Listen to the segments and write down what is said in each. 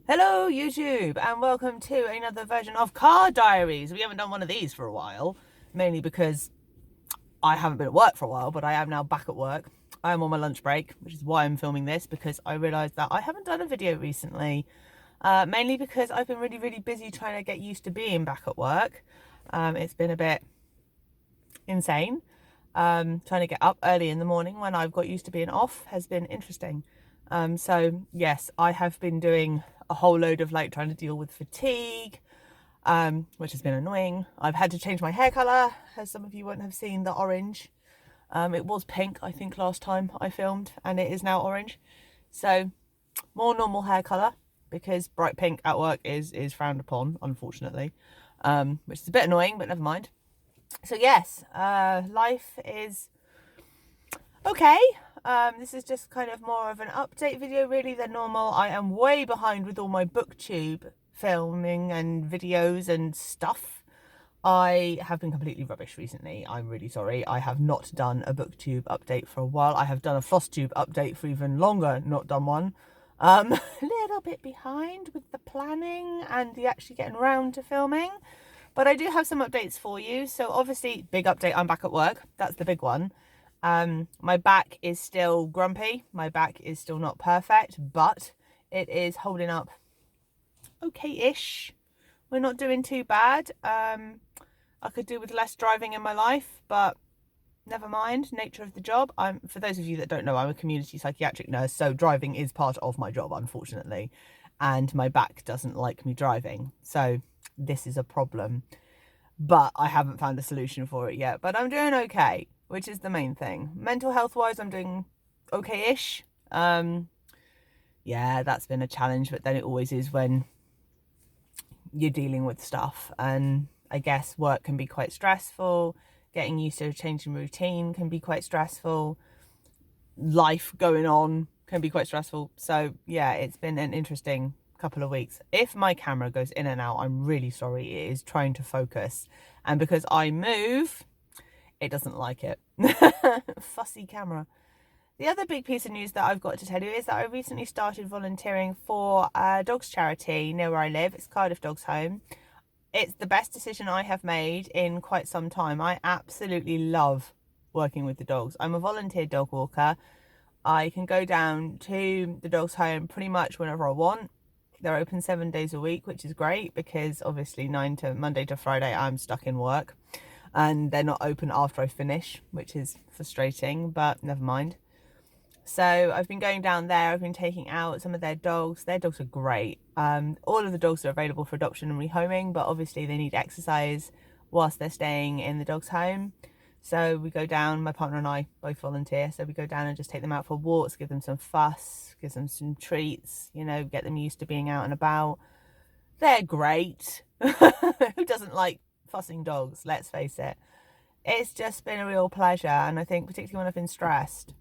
Hello YouTube and welcome to another version of Car Diaries. We haven't done one of these for a while, mainly because I haven't been at work for a while, but I am now back at work. I am on my lunch break, which is why I'm filming this, because I realised that I haven't done a video recently, mainly because I've been really busy trying to get used to being back at work. It's been a bit insane. Trying to get up early in the morning when I've got used to being off has been interesting. So yes, I have been doing a whole load of like trying to deal with fatigue, which has been annoying. I've had to change my hair colour, as some of you won't have seen the orange. It was pink, I think, last time I filmed, and it is now orange. So more normal hair colour, because bright pink at work is frowned upon, unfortunately, which is a bit annoying, but never mind. So yes, life is okay. This is just kind of more of an update video really than normal. I am way behind with all my booktube filming and videos and stuff. I have been completely rubbish recently. I'm really sorry. I have not done a booktube update for a while. I have done a FlossTube update for even longer, not done one. A little bit behind with the planning and the actually getting around to filming. But I do have some updates for you. So obviously, big update, I'm back at work. That's the big one. My back is still grumpy. My back is still not perfect, but it is holding up okay-ish. We're not doing too bad. I could do with less driving in my life, but never mind, nature of the job. For those of you that don't know, I'm a community psychiatric nurse, so driving is part of my job, unfortunately. And my back doesn't like me driving. So this is a problem. But I haven't found a solution for it yet. But I'm doing okay, which is the main thing. Mental health wise, I'm doing okay-ish. Yeah, that's been a challenge, but then it always is when you're dealing with stuff. And I guess work can be quite stressful. Getting used to a changing routine can be quite stressful. Life going on can be quite stressful. So yeah, it's been an interesting couple of weeks. If my camera goes in and out, I'm really sorry. It is trying to focus, and because I move, it doesn't like it. Fussy camera. The other big piece of news that I've got to tell you is that I recently started volunteering for a dogs charity near where I live. It's Cardiff Dogs Home. It's the best decision I have made in quite some time. I absolutely love working with the dogs. I'm a volunteer dog walker. I can go down to the dogs home pretty much whenever I want. They're open 7 days a week, which is great because obviously Monday to Friday I'm stuck in work, and they're not open after I finish, which is frustrating, but never mind. So I've been going down there. I've been taking out some of their dogs. Their dogs are great. All of the dogs are available for adoption and rehoming, but obviously they need exercise whilst they're staying in the dog's home. So we go down, my partner and I both volunteer. So we go down and just take them out for walks, give them some fuss, give them some treats, you know, get them used to being out and about. They're great. Who doesn't like fussing dogs? Let's face it. It's just been a real pleasure. And I think particularly when I've been stressed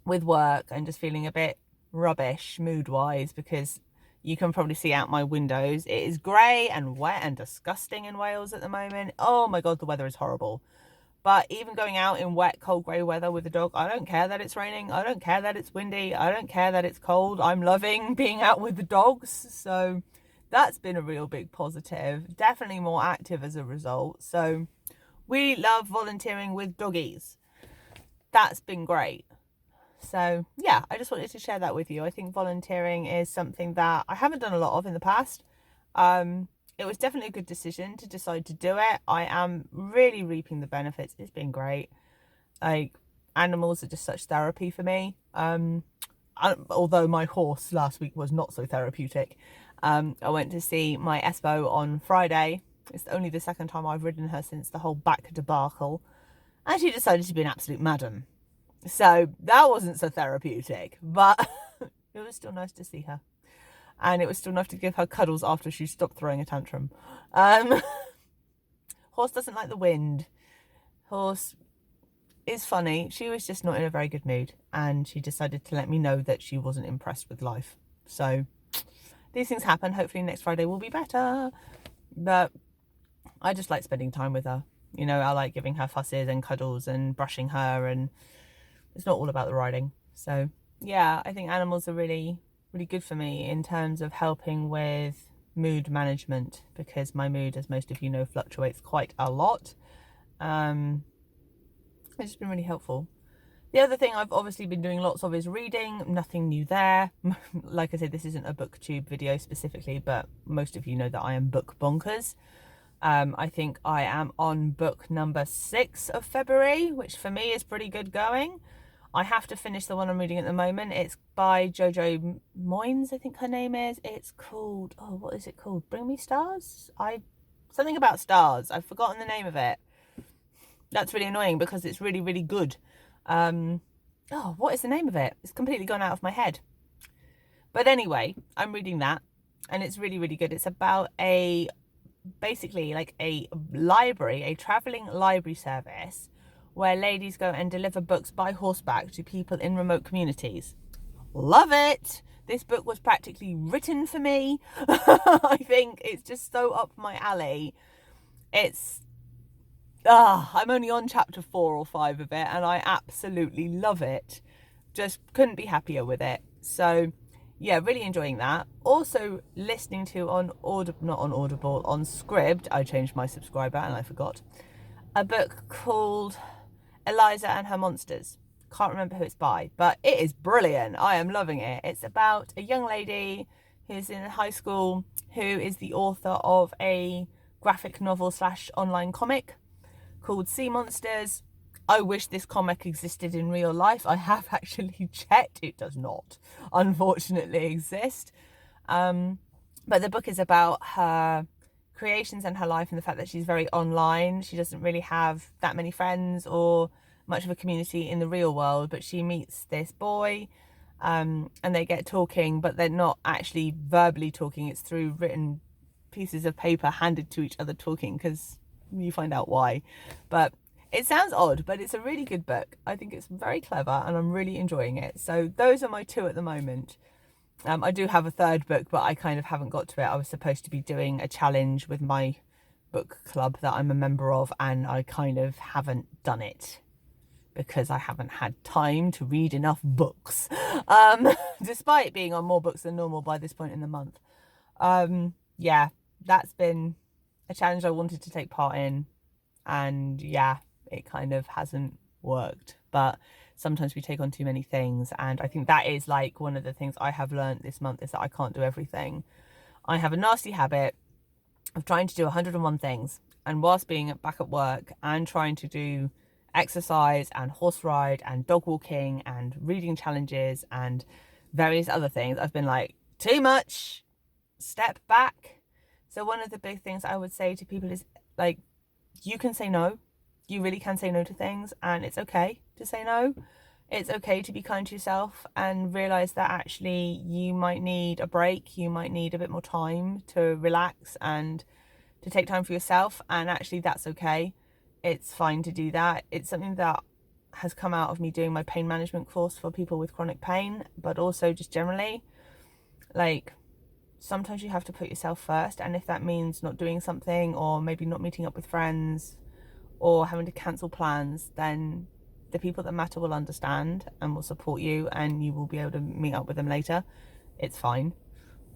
with work and just feeling a bit rubbish mood wise, because you can probably see out my windows, it is grey and wet and disgusting in Wales at the moment. Oh my god, the weather is horrible. But even going out in wet, cold, grey weather with the dog, I don't care that it's raining. I don't care that it's windy. I don't care that it's cold. I'm loving being out with the dogs. So that's been a real big positive. Definitely more active as a result. So we love volunteering with doggies. That's been great. So yeah, I just wanted to share that with you. I think volunteering is something that I haven't done a lot of in the past. It was definitely a good decision to decide to do it. I am really reaping the benefits. It's been great. Like, animals are just such therapy for me. Although my horse last week was not so therapeutic. I went to see my Espo on Friday. It's only the second time I've ridden her since the whole back debacle. And she decided to be an absolute madam. So that wasn't so therapeutic, but it was still nice to see her. And it was still nice to give her cuddles after she stopped throwing a tantrum. Horse doesn't like the wind. Horse is funny. She was just not in a very good mood, and she decided to let me know that she wasn't impressed with life. So these things happen. Hopefully next Friday will be better. But I just like spending time with her. You know, I like giving her fusses and cuddles and brushing her, and it's not all about the riding. So yeah, I think animals are really really good for me in terms of helping with mood management, because my mood, as most of you know, fluctuates quite a lot. It's just been really helpful. The other thing I've obviously been doing lots of is reading. Nothing new there. Like I said, this isn't a booktube video specifically, but most of you know that I am book bonkers. I think I am on book number 6 of February, which for me is pretty good going. I have to finish the one I'm reading at the moment. It's by Jojo Moynes, I think her name is. It's called, oh, what is it called? Bring Me Stars? Something about stars. I've forgotten the name of it. That's really annoying because it's really, really good. What is the name of it? It's completely gone out of my head. But anyway, I'm reading that and it's really, really good. It's about basically like a library, a traveling library service where ladies go and deliver books by horseback to people in remote communities. Love it. This book was practically written for me. I think it's just so up my alley. I'm only on chapter 4 or 5 of it and I absolutely love it. Just couldn't be happier with it. So yeah, really enjoying that. Also listening to on Scribd, I changed my subscriber and I forgot, a book called Eliza and Her Monsters. Can't remember who it's by, but it is brilliant. I am loving it. It's about a young lady who's in high school who is the author of a graphic novel / online comic called Sea Monsters. I wish this comic existed in real life. I have actually checked. It does not, unfortunately, exist. But the book is about her creations and her life and the fact that she's very online. She doesn't really have that many friends or much of a community in the real world, but she meets this boy and they get talking, but they're not actually verbally talking. It's through written pieces of paper handed to each other talking, because you find out why. But it sounds odd, but it's a really good book. I think it's very clever and I'm really enjoying it. So those are my 2 at the moment. I do have a 3rd book, but I kind of haven't got to it. I was supposed to be doing a challenge with my book club that I'm a member of, and I kind of haven't done it because I haven't had time to read enough books, despite being on more books than normal by this point in the month. Yeah, that's been a challenge I wanted to take part in, and yeah, it kind of hasn't worked. But sometimes we take on too many things, and I think that is like one of the things I have learned this month, is that I can't do everything. I have a nasty habit of trying to do 101 things, and whilst being back at work and trying to do exercise and horse ride and dog walking and reading challenges and various other things, I've been like, too much, step back. So one of the big things I would say to people is, like, you can say no. You really can say no to things, and it's okay to say no. It's okay to be kind to yourself and realize that actually you might need a break. You might need a bit more time to relax and to take time for yourself, and actually that's okay. It's fine to do that. It's something that has come out of me doing my pain management course for people with chronic pain, but also just generally, like, sometimes you have to put yourself first, and if that means not doing something or maybe not meeting up with friends or having to cancel plans, then the people that matter will understand and will support you, and you will be able to meet up with them later. It's fine.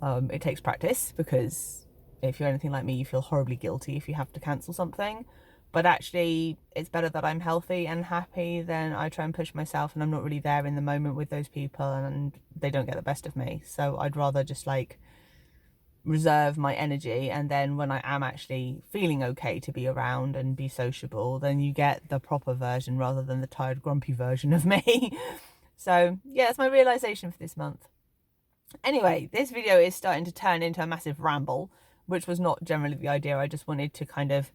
It takes practice, because if you're anything like me, you feel horribly guilty if you have to cancel something. But actually, it's better that I'm healthy and happy than I try and push myself and I'm not really there in the moment with those people and they don't get the best of me. So I'd rather just like reserve my energy, and then when I am actually feeling okay to be around and be sociable, then you get the proper version rather than the tired, grumpy version of me. So yeah, that's my realization for this month. Anyway, this video is starting to turn into a massive ramble, which was not generally the idea. I just wanted to kind of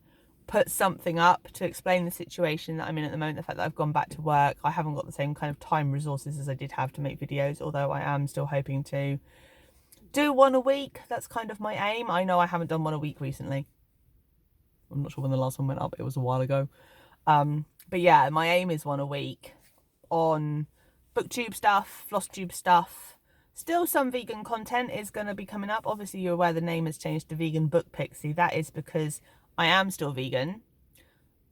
put something up to explain the situation that I'm in at the moment, the fact that I've gone back to work. I haven't got the same kind of time resources as I did have to make videos, although I am still hoping to do one a week. That's kind of my aim. I know I haven't done one a week recently. I'm not sure when the last one went up. It was a while ago. But yeah, my aim is one a week on booktube stuff, flosstube stuff. Still some vegan content is going to be coming up. Obviously, you're aware the name has changed to Vegan Book Pixie. That is because I am still vegan.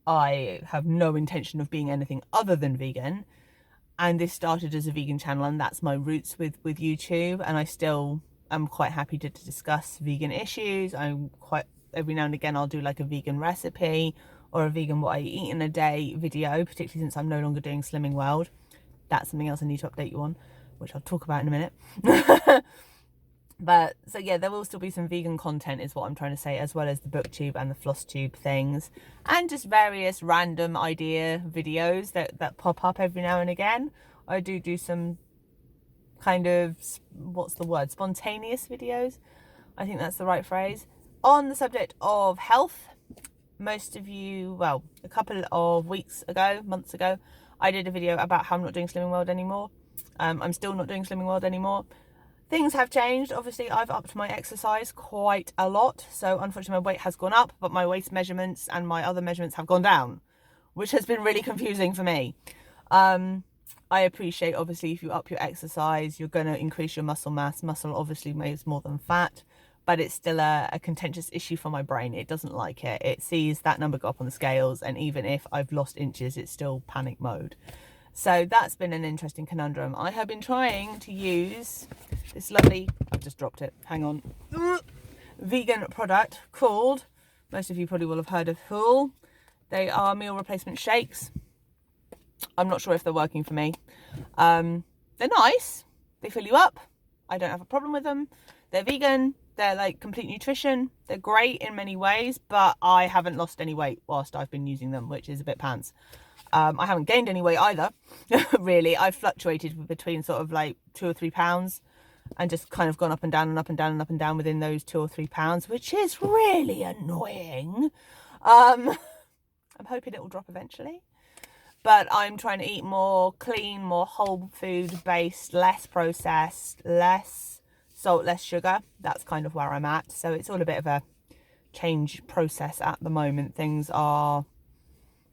I have no intention of being anything other than vegan. and this started as a vegan channel, and that's my roots with YouTube, and I still am quite happy to discuss vegan issues. I'm quite, every now and again I'll do like a vegan recipe or a vegan what I eat in a day video, particularly since I'm no longer doing Slimming World. That's something else I need to update you on, which I'll talk about in a minute. But so yeah, there will still be some vegan content is what I'm trying to say, as well as the booktube and the floss tube things, and just various random idea videos that pop up every now and again. I do some kind of, what's the word, spontaneous videos, I think that's the right phrase, on the subject of health. Most of you, well, a couple of months ago, I did a video about how I'm not doing Slimming World anymore. I'm still not doing Slimming World anymore. Things have changed. Obviously, I've upped my exercise quite a lot. So unfortunately, my weight has gone up, but my waist measurements and my other measurements have gone down, which has been really confusing for me. I appreciate, obviously, if you up your exercise, you're going to increase your muscle mass. Muscle obviously weighs more than fat, but it's still a contentious issue for my brain. It doesn't like it. It sees that number go up on the scales, and even if I've lost inches, it's still panic mode. So that's been an interesting conundrum. I have been trying to use this lovely, I've just dropped it, hang on, vegan product called, most of you probably will have heard of Huel. They are meal replacement shakes. I'm not sure if they're working for me. They're nice. They fill you up. I don't have a problem with them. They're vegan. They're like complete nutrition. They're great in many ways, but I haven't lost any weight whilst I've been using them, which is a bit pants. I haven't gained any weight either, really. I've fluctuated between sort of like 2 or 3 pounds and just kind of gone up and down and up and down and up and down within those 2 or 3 pounds, which is really annoying. I'm hoping it will drop eventually. But I'm trying to eat more clean, more whole food based, less processed, less salt, less sugar. That's kind of where I'm at. So it's all a bit of a change process at the moment. Things are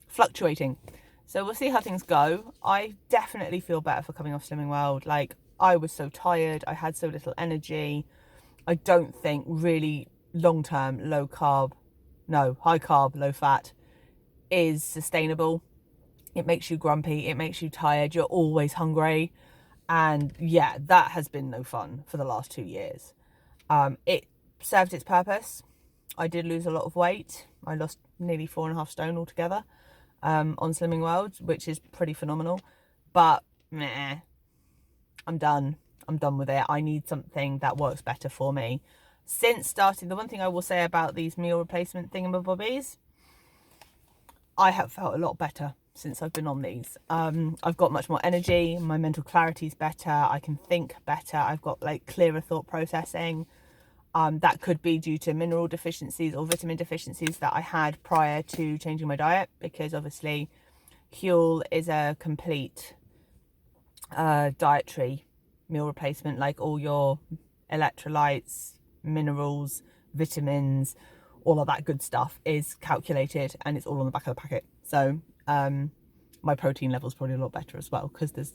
fluctuating. So we'll see how things go. I definitely feel better for coming off Slimming World. Like, I was so tired. I had so little energy. I don't think really long-term high carb, low fat is sustainable. It makes you grumpy. It makes you tired. You're always hungry. And yeah, that has been no fun for the last 2 years. It served its purpose. I did lose a lot of weight. I lost nearly 4.5 stone altogether on Slimming World, which is pretty phenomenal. But meh, I'm done. I'm done with it. I need something that works better for me. Since starting, the one thing I will say about these meal replacement thingamabobbies, I have felt a lot better since I've been on these. I've got much more energy. My mental clarity is better. I can think better. I've got like clearer thought processing. That could be due to mineral deficiencies or vitamin deficiencies that I had prior to changing my diet, because obviously Huel is a complete dietary meal replacement. Like, all your electrolytes, minerals, vitamins, all of that good stuff is calculated, and it's all on the back of the packet. So my protein level is probably a lot better as well, because there's,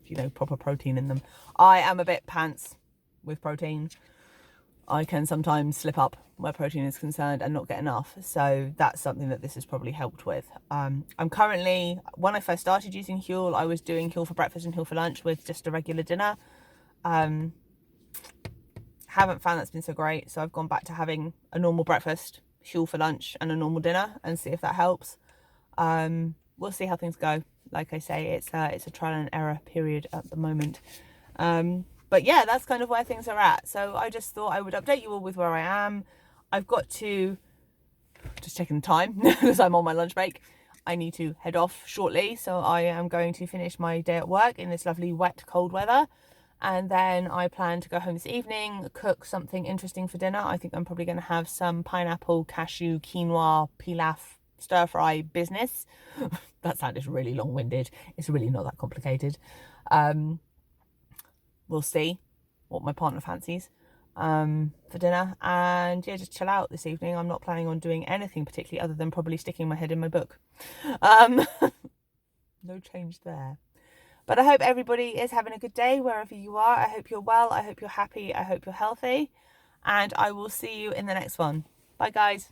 you know, proper protein in them. I am a bit pants with protein. I can sometimes slip up where protein is concerned and not get enough. So that's something that this has probably helped with. I'm currently, when I first started using Huel, I was doing Huel for breakfast and Huel for lunch with just a regular dinner. Haven't found that's been so great. So I've gone back to having a normal breakfast, Huel for lunch, and a normal dinner, and see if that helps. We'll see how things go. Like I say, it's a trial and error period at the moment. But yeah, that's kind of where things are at. So I just thought I would update you all with where I am. I've got to, just checking the time because I'm on my lunch break, I need to head off shortly. So I am going to finish my day at work in this lovely wet cold weather, and then I plan to go home this evening, cook something interesting for dinner. I think I'm probably going to have some pineapple, cashew, quinoa, pilaf, stir fry business. That sounded really long-winded. It's really not that complicated. We'll see what my partner fancies for dinner, and yeah, just chill out this evening. I'm not planning on doing anything particularly other than probably sticking my head in my book. No change there. But I hope everybody is having a good day wherever you are. I hope you're well. I hope you're happy. I hope you're healthy. And I will see you in the next one. Bye, guys.